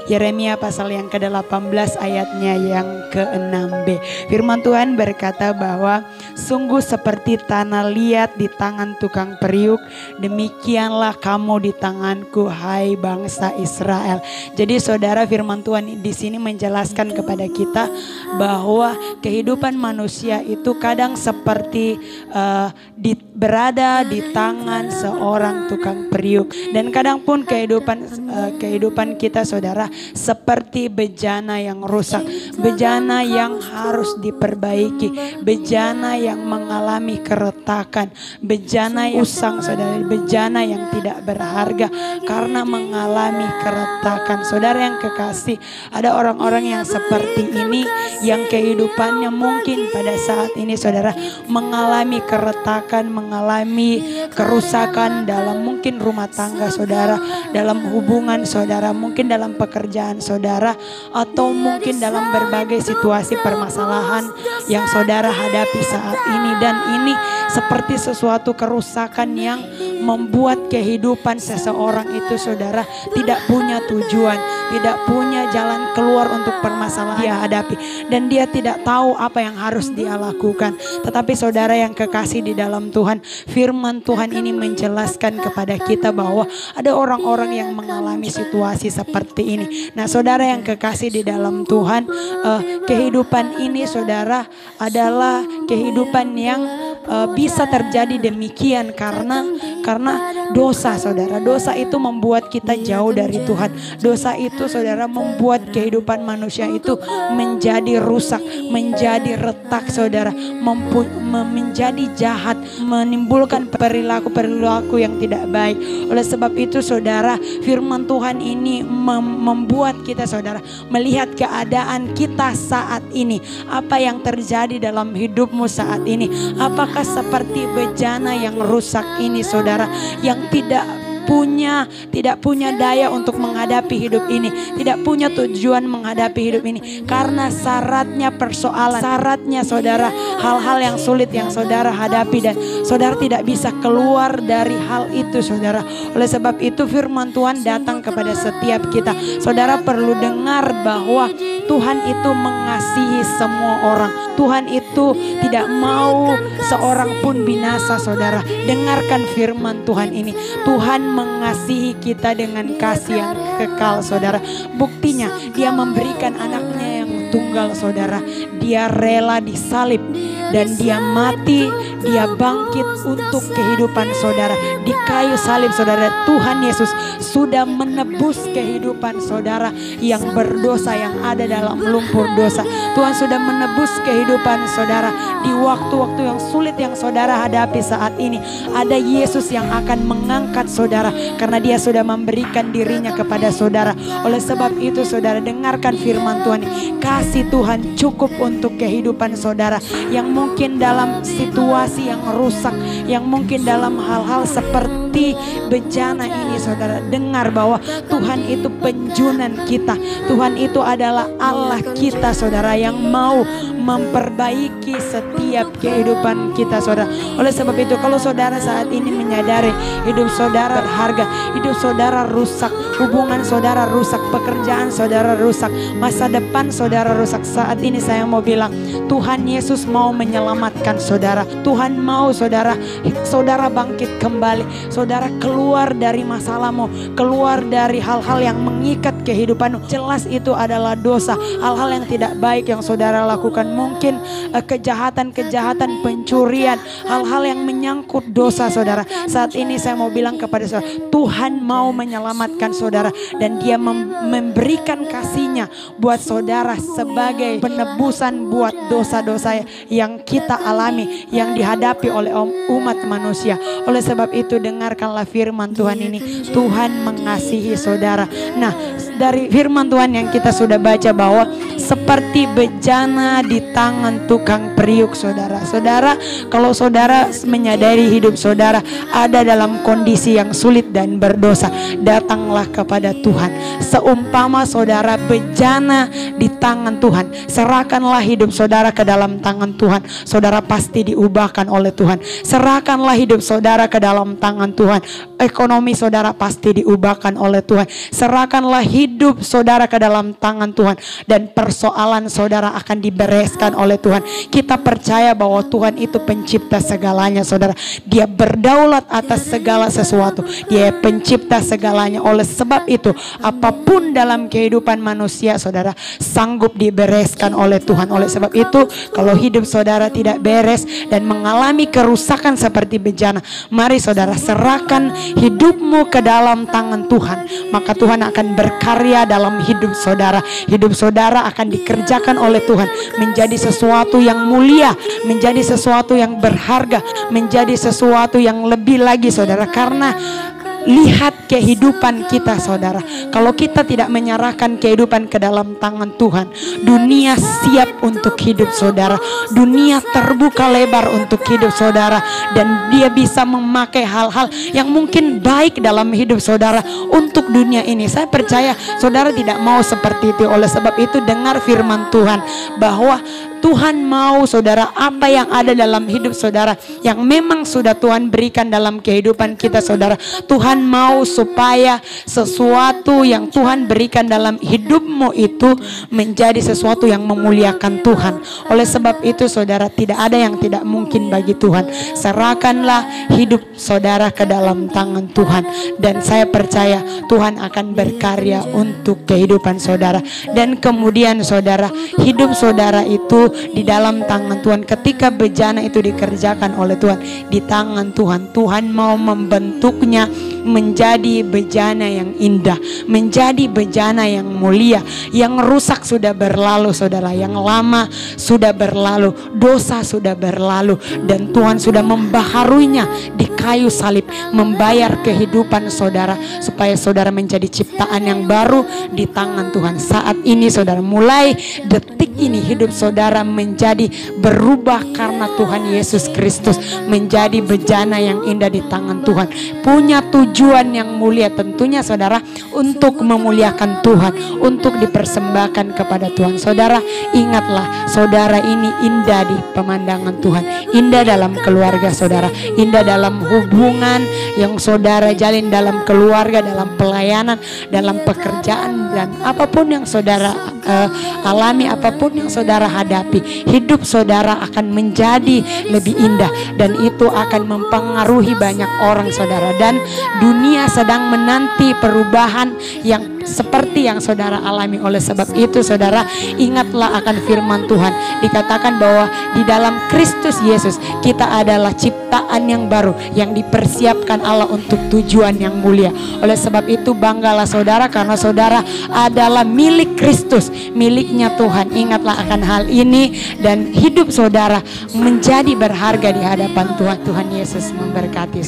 Yeremia pasal yang ke-18 ayatnya yang ke-6b. Firman Tuhan berkata bahwa sungguh seperti tanah liat di tangan tukang periuk, demikianlah kamu di tanganku, hai bangsa Israel. Jadi saudara, firman Tuhan di sini menjelaskan kepada kita bahwa kehidupan manusia itu kadang seperti berada di tangan seorang tukang periuk, dan kadang pun kehidupan kita saudara seperti bejana yang rusak, bejana yang harus diperbaiki, bejana yang mengalami keretakan, bejana yang usang saudara, bejana yang tidak berharga karena mengalami keretakan. Saudara yang kekasih, ada orang-orang yang seperti ini yang kehidupannya mungkin pada saat ini saudara mengalami keretakan, mengalami kerusakan dalam mungkin rumah tangga saudara, dalam hubungan saudara, mungkin dalam pekerjaan saudara, atau mungkin dalam berbagai situasi permasalahan yang saudara hadapi saat ini. Dan ini seperti sesuatu kerusakan yang membuat kehidupan seseorang itu saudara tidak punya tujuan, tidak punya jalan keluar untuk permasalahan dia hadapi, dan dia tidak tahu apa yang harus dia lakukan. Tetapi saudara yang kekasih di dalam Tuhan, firman Tuhan ini menjelaskan kepada kita bahwa ada orang-orang yang mengalami situasi seperti ini. Nah saudara yang kekasih di dalam Tuhan, kehidupan ini saudara adalah kehidupan yang bisa terjadi demikian karena dosa saudara. Dosa itu membuat kita jauh dari Tuhan. Dosa itu saudara membuat kehidupan manusia itu menjadi rusak, menjadi retak saudara, menjadi jahat, menimbulkan perilaku yang tidak baik. Oleh sebab itu saudara, firman Tuhan ini membuat kita saudara melihat keadaan kita saat ini. Apa yang terjadi dalam hidupmu saat ini? Apakah seperti bejana yang rusak ini saudara, yang tidak punya daya untuk menghadapi hidup ini, tidak punya tujuan menghadapi hidup ini, karena syaratnya persoalan, syaratnya saudara hal-hal yang sulit yang saudara hadapi, dan saudara tidak bisa keluar dari hal itu saudara. Oleh sebab itu firman Tuhan datang kepada setiap kita. Saudara perlu dengar bahwa Tuhan itu mengasihi semua orang. Tuhan itu tidak mau seorang pun binasa saudara. Dengarkan firman Tuhan ini. Tuhan mengasihi kita dengan kasih yang kekal saudara. Buktinya dia memberikan anaknya yang tunggal saudara. Dia rela disalib dan dia mati, dia bangkit untuk kehidupan saudara. Di kayu salib saudara, Tuhan Yesus sudah menebus kehidupan saudara yang berdosa, yang ada dalam lumpur dosa. Tuhan sudah menebus kehidupan saudara di waktu-waktu yang sulit yang saudara hadapi saat ini. Ada Yesus yang akan mengangkat saudara karena dia sudah memberikan dirinya kepada saudara. Oleh sebab itu saudara, dengarkan firman Tuhan. Kasih Tuhan cukup untuk kehidupan saudara yang mungkin dalam situasi yang rusak, yang mungkin dalam hal-hal seperti bejana ini saudara. Dengar bahwa Tuhan itu penjunan kita. Tuhan itu adalah Allah kita saudara, yang mau memperbaiki setiap kehidupan kita saudara. Oleh sebab itu kalau saudara saat ini menyadari hidup saudara berharga, hidup saudara rusak, hubungan saudara rusak, pekerjaan saudara rusak, masa depan saudara rusak, saat ini saya mau bilang Tuhan Yesus mau menyelamatkan saudara. Tuhan mau saudara bangkit kembali, saudara keluar dari masalahmu, keluar dari hal-hal yang mengikat kehidupanmu. Jelas itu adalah dosa, hal-hal yang tidak baik yang saudara lakukan, mungkin kejahatan-kejahatan, pencurian, hal-hal yang menyangkut dosa saudara. Saat ini saya mau bilang kepada saudara, Tuhan mau menyelamatkan saudara, dan dia memberikan kasih-Nya buat saudara sebagai penebusan buat dosa-dosa yang kita alami, yang dihadapi oleh umat manusia. Oleh sebab itu dengarkanlah firman Tuhan ini. Tuhan mengasihi saudara. Nah, dari firman Tuhan yang kita sudah baca bahwa seperti bejana di tangan tukang periuk saudara. Saudara, kalau saudara menyadari hidup saudara ada dalam kondisi yang sulit dan berdosa, datanglah kepada Tuhan. Seumpama saudara bejana di tangan Tuhan, serahkanlah hidup saudara ke dalam tangan Tuhan. Saudara pasti diubahkan oleh Tuhan. Serahkanlah hidup saudara ke dalam tangan Tuhan. Ekonomi saudara pasti diubahkan oleh Tuhan. Serahkanlah hidup hidup saudara ke dalam tangan Tuhan dan persoalan saudara akan dibereskan oleh Tuhan. Kita percaya bahwa Tuhan itu pencipta segalanya saudara. Dia berdaulat atas segala sesuatu. Dia pencipta segalanya. Oleh sebab itu apapun dalam kehidupan manusia saudara sanggup dibereskan oleh Tuhan. Oleh sebab itu kalau hidup saudara tidak beres dan mengalami kerusakan seperti bejana, mari saudara serahkan hidupmu ke dalam tangan Tuhan. Maka Tuhan akan berkarya dalam hidup saudara. Hidup saudara akan dikerjakan oleh Tuhan menjadi sesuatu yang mulia, menjadi sesuatu yang berharga, menjadi sesuatu yang lebih lagi saudara. Karena lihat kehidupan kita saudara. Kalau kita tidak menyerahkan kehidupan ke dalam tangan Tuhan, dunia siap untuk hidup saudara. Dunia terbuka lebar untuk hidup saudara. Dan dia bisa memakai hal-hal yang mungkin baik dalam hidup saudara untuk dunia ini. Saya percaya saudara tidak mau seperti itu. Oleh sebab itu dengar firman Tuhan bahwa Tuhan mau saudara apa yang ada dalam hidup saudara yang memang sudah Tuhan berikan dalam kehidupan kita saudara. Tuhan mau supaya sesuatu yang Tuhan berikan dalam hidupmu itu menjadi sesuatu yang memuliakan Tuhan. Oleh sebab itu saudara tidak ada yang tidak mungkin bagi Tuhan. Serahkanlah hidup saudara ke dalam tangan Tuhan. Dan saya percaya Tuhan akan berkarya untuk kehidupan saudara. Dan kemudian saudara, hidup saudara itu di dalam tangan Tuhan. Ketika bejana itu dikerjakan oleh Tuhan di tangan Tuhan, Tuhan mau membentuknya menjadi bejana yang indah, menjadi bejana yang mulia. Yang rusak sudah berlalu saudara, yang lama sudah berlalu, dosa sudah berlalu, dan Tuhan sudah membaharuinya di kayu salib, membayar kehidupan saudara supaya saudara menjadi ciptaan yang baru di tangan Tuhan. Saat ini saudara, mulai detik ini hidup saudara menjadi berubah karena Tuhan Yesus Kristus, menjadi bejana yang indah di tangan Tuhan. Punya tujuan yang mulia tentunya saudara, untuk memuliakan Tuhan, untuk dipersembahkan kepada Tuhan. Saudara ingatlah, saudara ini indah di pemandangan Tuhan, indah dalam keluarga saudara, indah dalam hubungan yang saudara jalin dalam keluarga, dalam pelayanan, dalam pekerjaan, dan apapun yang saudara alami, apapun yang saudara hadapi, hidup saudara akan menjadi lebih indah, dan itu akan mempengaruhi banyak orang saudara. Dan dunia sedang menanti perubahan yang seperti yang saudara alami. Oleh sebab itu saudara, ingatlah akan firman Tuhan. Dikatakan bahwa di dalam Kristus Yesus kita adalah ciptaan yang baru yang dipersiapkan Allah untuk tujuan yang mulia. Oleh sebab itu banggalah saudara, karena saudara adalah milik Kristus, miliknya Tuhan. Ingatlah akan hal ini dan hidup saudara menjadi berharga di hadapan Tuhan. Tuhan Yesus memberkati.